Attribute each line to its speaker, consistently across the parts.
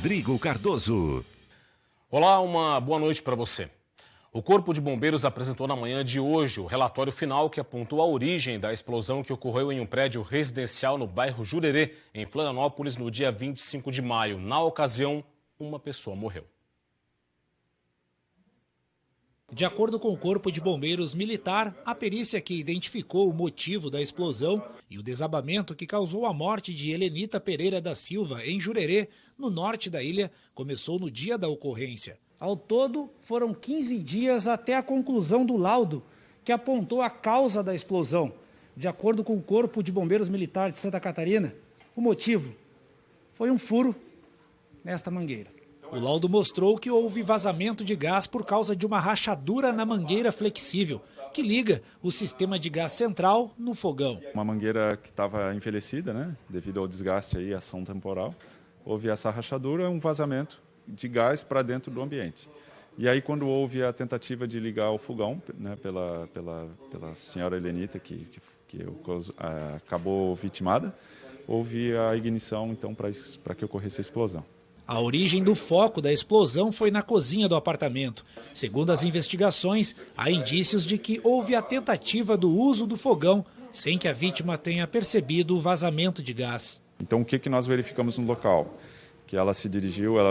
Speaker 1: Rodrigo Cardoso.
Speaker 2: Olá, uma boa noite para você. O Corpo de Bombeiros apresentou na manhã de hoje o relatório final que apontou a origem da explosão que ocorreu em um prédio residencial no bairro Jurerê, em Florianópolis, no dia 25 de maio. Na ocasião, uma pessoa morreu.
Speaker 3: De acordo com o Corpo de Bombeiros Militar, a perícia que identificou o motivo da explosão e o desabamento que causou a morte de Helenita Pereira da Silva, em Jurerê, no norte da ilha, começou no dia da ocorrência. Ao todo, foram 15 dias até a conclusão do laudo, que apontou a causa da explosão. De acordo com o Corpo de Bombeiros Militar de Santa Catarina, o motivo foi um furo nesta mangueira. O laudo mostrou que houve vazamento de gás por causa de uma rachadura na mangueira flexível, que liga o sistema de gás central no fogão.
Speaker 4: Uma mangueira que estava envelhecida, né, devido ao desgaste e ação temporal, houve essa rachadura, um vazamento de gás para dentro do ambiente. E aí, quando houve a tentativa de ligar o fogão, né, pela senhora Helenita, que acabou vitimada, houve a ignição, então, para que ocorresse a explosão.
Speaker 3: A origem do foco da explosão foi na cozinha do apartamento. Segundo as investigações, há indícios de que houve a tentativa do uso do fogão sem que a vítima tenha percebido o vazamento de gás.
Speaker 4: Então, o que nós verificamos no local? Que ela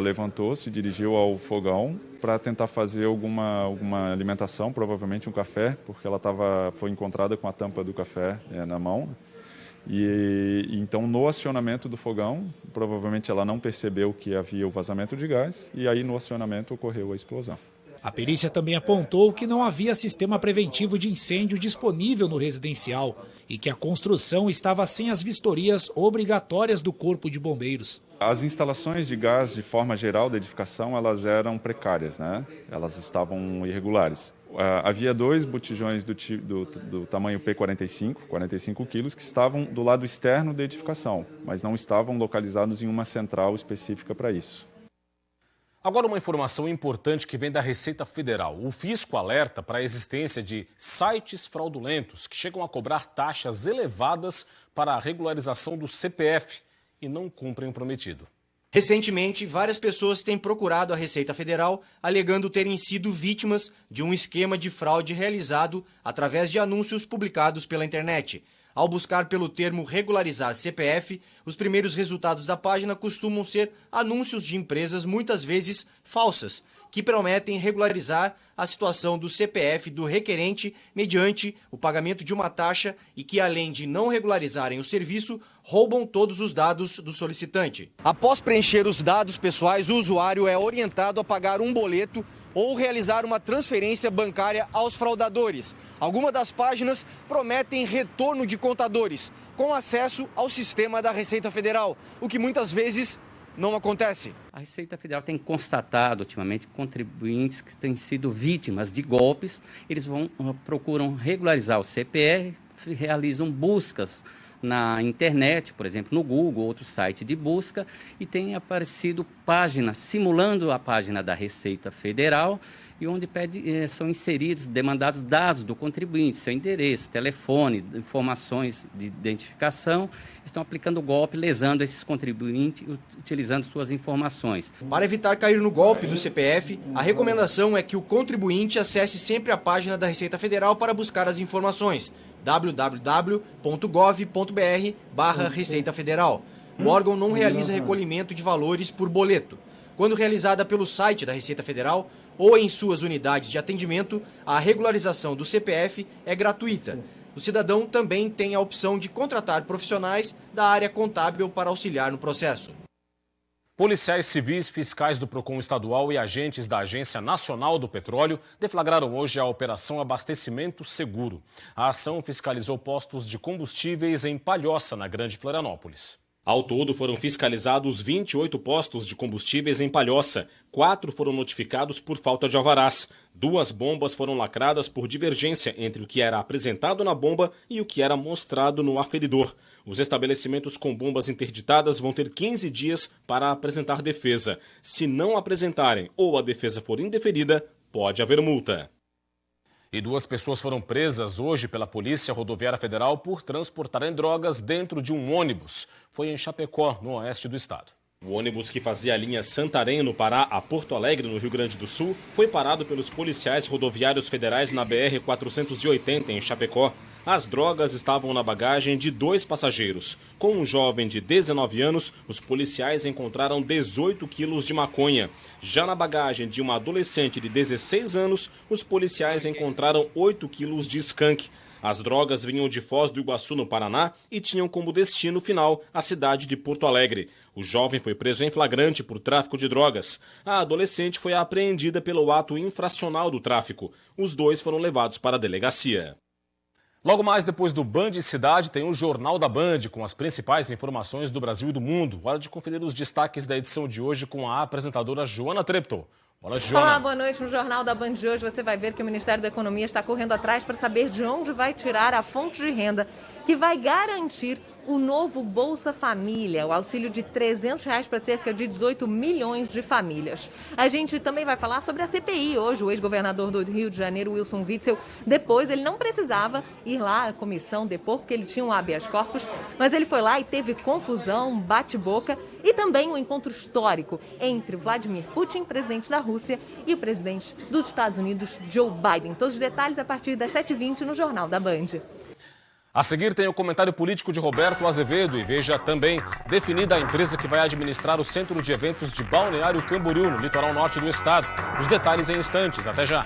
Speaker 4: levantou, se dirigiu ao fogão para tentar fazer alguma alimentação, provavelmente um café, porque ela foi encontrada com a tampa do café na mão. E então, no acionamento do fogão, provavelmente ela não percebeu que havia o vazamento de gás e aí no acionamento ocorreu a explosão.
Speaker 3: A perícia também apontou que não havia sistema preventivo de incêndio disponível no residencial e que a construção estava sem as vistorias obrigatórias do Corpo de Bombeiros.
Speaker 4: As instalações de gás, de forma geral, da edificação, elas eram precárias, né? Elas estavam irregulares. Havia 2 botijões do tamanho P45, 45 quilos, que estavam do lado externo da edificação, mas não estavam localizados em uma central específica para isso.
Speaker 2: Agora uma informação importante que vem da Receita Federal. O fisco alerta para a existência de sites fraudulentos que chegam a cobrar taxas elevadas para a regularização do CPF e não cumprem o prometido.
Speaker 5: Recentemente, várias pessoas têm procurado a Receita Federal alegando terem sido vítimas de um esquema de fraude realizado através de anúncios publicados pela internet. Ao buscar pelo termo regularizar CPF, os primeiros resultados da página costumam ser anúncios de empresas muitas vezes falsas, que prometem regularizar a situação do CPF do requerente mediante o pagamento de uma taxa e que, além de não regularizarem o serviço, roubam todos os dados do solicitante. Após preencher os dados pessoais, o usuário é orientado a pagar um boleto ou realizar uma transferência bancária aos fraudadores. Algumas das páginas prometem retorno de contadores, com acesso ao sistema da Receita Federal, o que muitas vezes não acontece.
Speaker 6: A Receita Federal tem constatado ultimamente contribuintes que têm sido vítimas de golpes. Eles procuram regularizar o CPF, realizam buscas na internet, por exemplo, no Google, outro site de busca, e tem aparecido páginas simulando a página da Receita Federal, e onde são inseridos, demandados dados do contribuinte, seu endereço, telefone, informações de identificação. Estão aplicando o golpe, lesando esses contribuintes, utilizando suas informações.
Speaker 5: Para evitar cair no golpe do CPF, a recomendação é que o contribuinte acesse sempre a página da Receita Federal para buscar as informações. www.gov.br/Receita Federal. O órgão não realiza recolhimento de valores por boleto. Quando realizada pelo site da Receita Federal ou em suas unidades de atendimento, a regularização do CPF é gratuita. O cidadão também tem a opção de contratar profissionais da área contábil para auxiliar no processo.
Speaker 2: Policiais civis, fiscais do Procon Estadual e agentes da Agência Nacional do Petróleo deflagraram hoje a Operação Abastecimento Seguro. A ação fiscalizou postos de combustíveis em Palhoça, na Grande Florianópolis. Ao todo, foram fiscalizados 28 postos de combustíveis em Palhoça. 4 foram notificados por falta de alvarás. 2 bombas foram lacradas por divergência entre o que era apresentado na bomba e o que era mostrado no aferidor. Os estabelecimentos com bombas interditadas vão ter 15 dias para apresentar defesa. Se não apresentarem ou a defesa for indeferida, pode haver multa. E 2 pessoas foram presas hoje pela Polícia Rodoviária Federal por transportarem drogas dentro de um ônibus. Foi em Chapecó, no oeste do estado. O ônibus que fazia a linha Santarém, no Pará, a Porto Alegre, no Rio Grande do Sul, foi parado pelos policiais rodoviários federais na BR-480, em Chapecó. As drogas estavam na bagagem de 2 passageiros. Com um jovem de 19 anos, os policiais encontraram 18 quilos de maconha. Já na bagagem de uma adolescente de 16 anos, os policiais encontraram 8 quilos de skunk. As drogas vinham de Foz do Iguaçu, no Paraná, e tinham como destino final a cidade de Porto Alegre. O jovem foi preso em flagrante por tráfico de drogas. A adolescente foi apreendida pelo ato infracional do tráfico. Os dois foram levados para a delegacia. Logo mais depois do Band Cidade, tem o Jornal da Band, com as principais informações do Brasil e do mundo. Hora de conferir os destaques da edição de hoje com a apresentadora Joana Treptow. Boa noite, Joana.
Speaker 1: Olá, boa noite. No Jornal da Band de hoje você vai ver que o Ministério da Economia está correndo atrás para saber de onde vai tirar a fonte de renda que vai garantir o novo Bolsa Família, o auxílio de R$300 para cerca de 18 milhões de famílias. A gente também vai falar sobre a CPI hoje. O ex-governador do Rio de Janeiro, Wilson Witzel, ele não precisava ir lá à comissão depor, porque ele tinha um habeas corpus, mas ele foi lá e teve confusão, bate-boca e também um encontro histórico entre Vladimir Putin, presidente da Rússia, e o presidente dos Estados Unidos, Joe Biden. Todos os detalhes a partir das 7h20 no Jornal da Band.
Speaker 2: A seguir tem o comentário político de Roberto Azevedo e veja também definida a empresa que vai administrar o centro de eventos de Balneário Camboriú, no litoral norte do estado. Os detalhes em instantes. Até já.